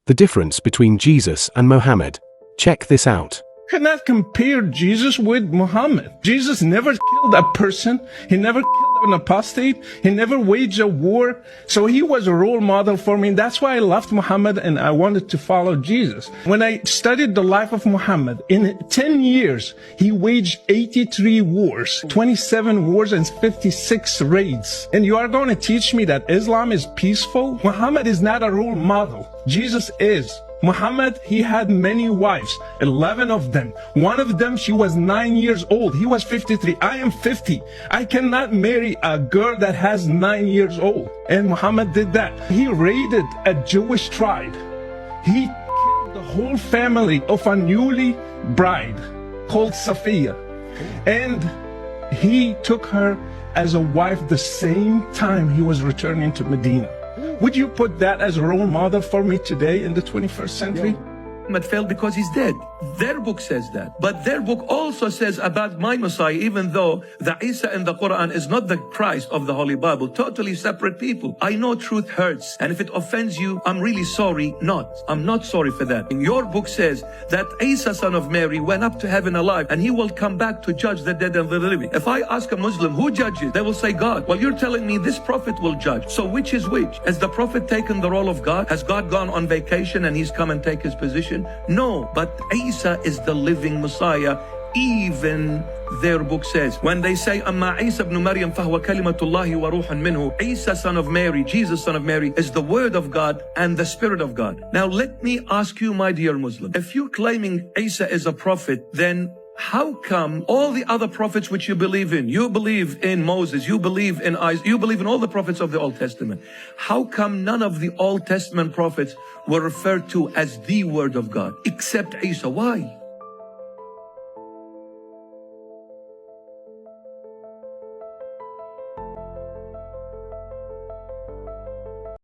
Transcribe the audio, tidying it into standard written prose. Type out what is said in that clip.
The difference between Jesus and Mohammed. Check this out. Cannot compare Jesus with Muhammad. Jesus never killed a person. He never killed an apostate. He never waged a war. So he was a role model for me. That's why I loved Muhammad and I wanted to follow Jesus. When I studied the life of Muhammad, in 10 years, he waged 83 wars, 27 wars and 56 raids. And you are going to teach me that Islam is peaceful? Muhammad is not a role model. Jesus is. Muhammad, he had many wives, 11 of them. One of them, she was 9 years old. He was 53. I am 50. I cannot marry a girl that has 9 years old. And Muhammad did that. He raided a Jewish tribe. He killed the whole family of a newly bride called Safiya. And he took her as a wife the same time he was returning to Medina. Would you put that as a role model for me today in the 21st century? Muhammad failed because he's dead. Their book says that. But their book also says about my Messiah, even though the Isa in the Quran is not the Christ of the Holy Bible, totally separate people. I know truth hurts. And if it offends you, I'm really sorry not. I'm not sorry for that. And your book says that Isa, son of Mary, went up to heaven alive and he will come back to judge the dead and the living. If I ask a Muslim who judges, they will say God. Well, you're telling me this prophet will judge. So which is which? Has the prophet taken the role of God? Has God gone on vacation and he's come and take his position? No, but Isa is the living Messiah. Even their book says, when they say, Amma Isa ibn Maryam fahuwa kalimatullahi wa ruhan minhu, Isa son of Mary, Jesus son of Mary, is the word of God and the spirit of God. Now let me ask you, my dear Muslim, if you're claiming Isa is a prophet, then how come all the other prophets which you believe in Moses, you believe in Isaac, you believe in all the prophets of the Old Testament, how come none of the Old Testament prophets were referred to as the word of God except Isa? Why?